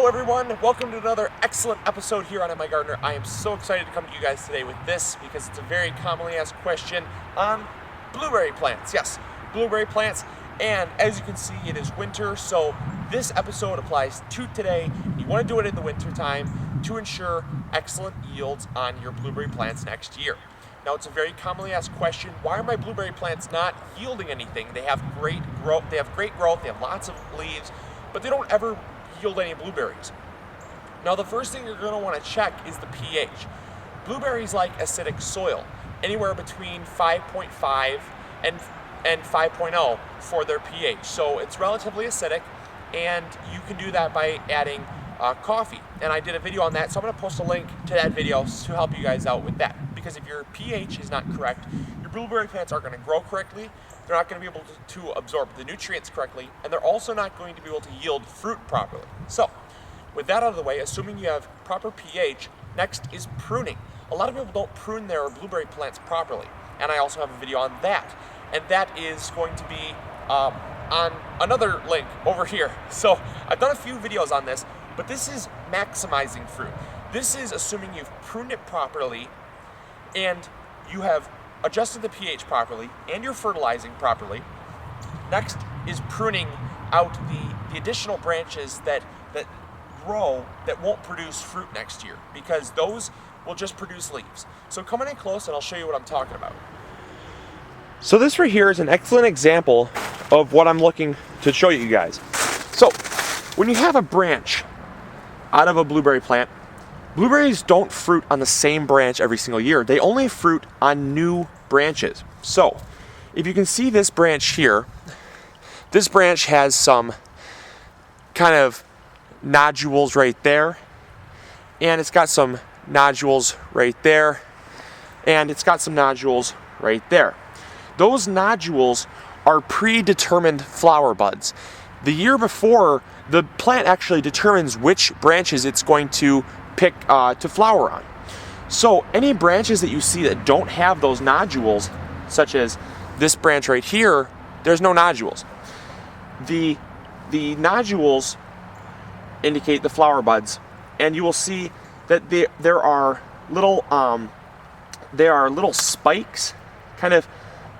everyone, welcome to another excellent episode here on MIgardener. I am so excited to come to you guys today with this because it's a very commonly asked question on blueberry plants. Yes, blueberry plants, and as you can see it is winter, so this episode applies to today. You want to do it in the winter time to ensure excellent yields on your blueberry plants next year. Now it's a very commonly asked question, why are my blueberry plants not yielding anything? They have great growth, they have lots of leaves, but they don't ever yield any blueberries. Now the first thing you're going to want to check is the pH. Blueberries like acidic soil, anywhere between 5.5 and 5.0 for their pH. So it's relatively acidic, and you can do that by adding coffee. And I did a video on that, so I'm going to post a link to that video to help you guys out with that. Because if your pH is not correct, your blueberry plants aren't going to grow correctly, they're not going to be able to absorb the nutrients correctly, and they're also not going to be able to yield fruit properly. So, with that out of the way, assuming you have proper pH, next is pruning. A lot of people don't prune their blueberry plants properly, and I also have a video on that. And that is going to be on another link over here. So, I've done a few videos on this, but this is maximizing fruit. This is assuming you've pruned it properly, and you have adjusted the pH properly, and you're fertilizing properly. Next is pruning out the additional branches that grow that won't produce fruit next year, because those will just produce leaves. So come in close and I'll show you what I'm talking about. So this right here is an excellent example of what I'm looking to show you guys. So when you have a branch out of a blueberry plant, blueberries don't fruit on the same branch every single year. They only fruit on new branches. So, if you can see this branch here, this branch has some kind of nodules right there, and it's got some nodules right there, and it's got some nodules right there. Those nodules are predetermined flower buds. The year before, the plant actually determines which branches it's going to pick to flower on. So any branches that you see that don't have those nodules, such as this branch right here, there's no nodules. The nodules indicate the flower buds, and you will see that there are little spikes, kind of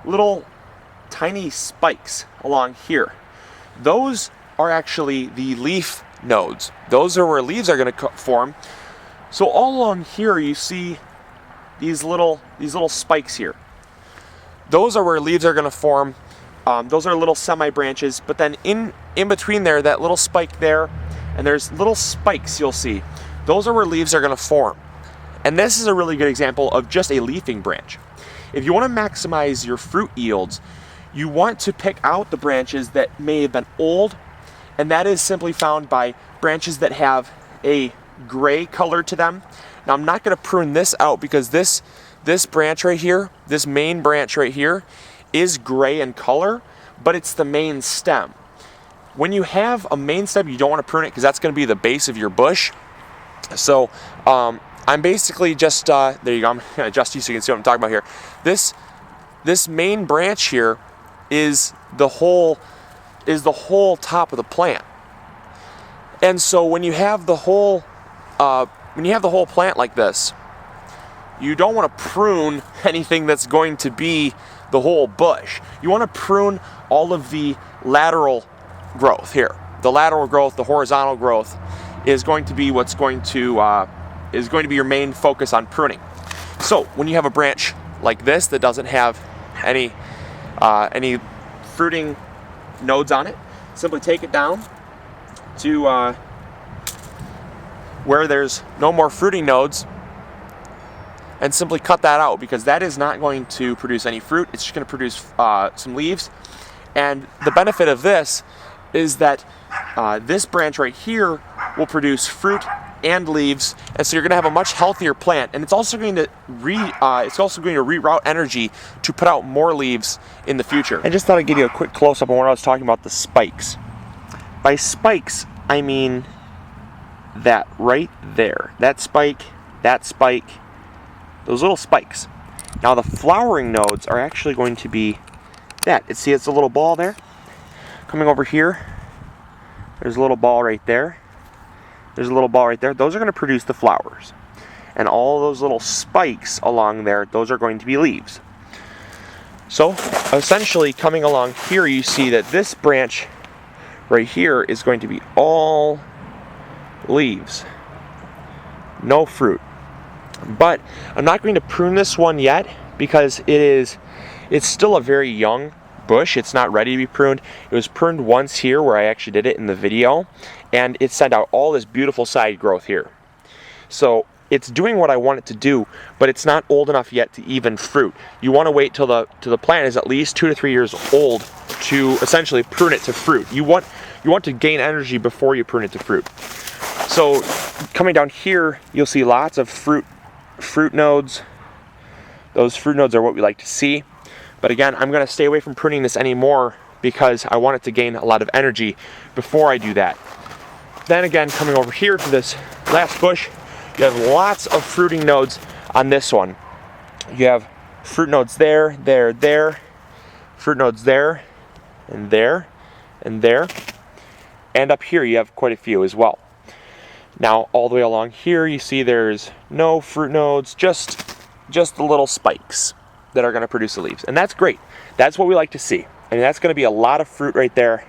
little tiny spikes along here. Those are actually the leaf nodes. Those are where leaves are going to form. So all along here you see these little spikes here. Those are where leaves are going to form. Those are little semi-branches, but then in between there, that little spike there, and there's little spikes you'll see. Those are where leaves are going to form. And this is a really good example of just a leafing branch. If you want to maximize your fruit yields, you want to pick out the branches that may have been old, and that is simply found by branches that have a gray color to them. Now I'm not going to prune this out because this branch right here, this main branch right here, is gray in color, but it's the main stem. When you have a main stem, you don't want to prune it because that's going to be the base of your bush. So I'm basically just there you go. I'm going to adjust you so you can see what I'm talking about here. This main branch here is the whole top of the plant. And so when you have the whole plant like this, you don't want to prune anything that's going to be the whole bush. You want to prune all of the lateral growth here. The lateral growth, the horizontal growth, is going to be what's going to be your main focus on pruning. So when you have a branch like this that doesn't have any fruiting nodes on it, simply take it down to where there's no more fruiting nodes and simply cut that out, because that is not going to produce any fruit. It's just going to produce some leaves. And the benefit of this is that this branch right here will produce fruit and leaves, and so you're going to have a much healthier plant, and it's also going to reroute energy to put out more leaves in the future. I just thought I'd give you a quick close-up on what I was talking about, the spikes. By spikes, I mean that right there. That spike, those little spikes. Now the flowering nodes are actually going to be that. See, it's a little ball there. Coming over here, there's a little ball right there. there's a little ball right there, those are going to produce the flowers. And all those little spikes along there, those are going to be leaves. So essentially coming along here, you see that this branch right here is going to be all leaves, no fruit. But I'm not going to prune this one yet because it's still a very young bush. It's not ready to be pruned. It was pruned once here where I actually did it in the video, and it sent out all this beautiful side growth here. So it's doing what I want it to do, but it's not old enough yet to even fruit. You want to wait till the plant is at least 2 to 3 years old to essentially prune it to fruit. You want to gain energy before you prune it to fruit. So coming down here, you'll see lots of fruit nodes. Those fruit nodes are what we like to see. But again, I'm going to stay away from pruning this anymore because I want it to gain a lot of energy before I do that. Then again, coming over here to this last bush, you have lots of fruiting nodes on this one. You have fruit nodes there, fruit nodes there, and there, and there. And up here you have quite a few as well. Now all the way along here you see there's no fruit nodes, just the little spikes that are going to produce the leaves. And that's great. That's what we like to see. I mean, that's going to be a lot of fruit right there,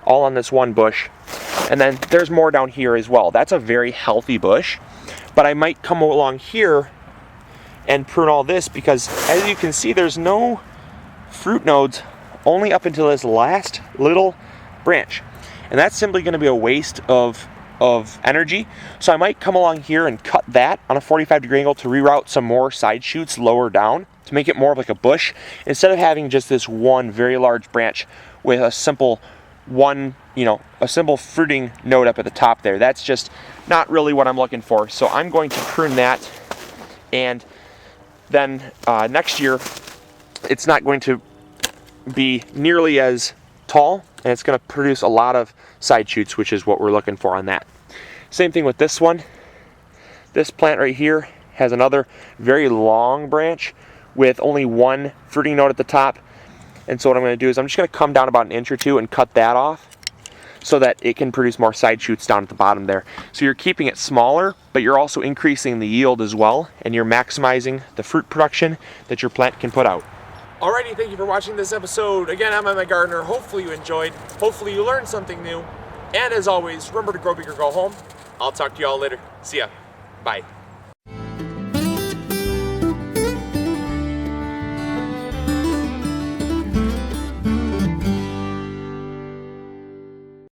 all on this one bush. And then there's more down here as well. That's a very healthy bush. But I might come along here and prune all this because as you can see, there's no fruit nodes only up until this last little branch. And that's simply going to be a waste of energy. So I might come along here and cut that on a 45-degree angle to reroute some more side shoots lower down to make it more of like a bush instead of having just this one very large branch with a simple fruiting node up at the top there. That's just not really what I'm looking for. So I'm going to prune that, and then next year it's not going to be nearly as tall, and it's going to produce a lot of side shoots, which is what we're looking for on that. Same thing with this one. This plant right here has another very long branch with only one fruiting node at the top. And so what I'm going to do is I'm just going to come down about an inch or two and cut that off so that it can produce more side shoots down at the bottom there. So you're keeping it smaller, but you're also increasing the yield as well, and you're maximizing the fruit production that your plant can put out. Alrighty, thank you for watching this episode. Again, I'm MIgardener. Hopefully you enjoyed. Hopefully you learned something new. And as always, remember to grow big or go home. I'll talk to you all later. See ya. Bye.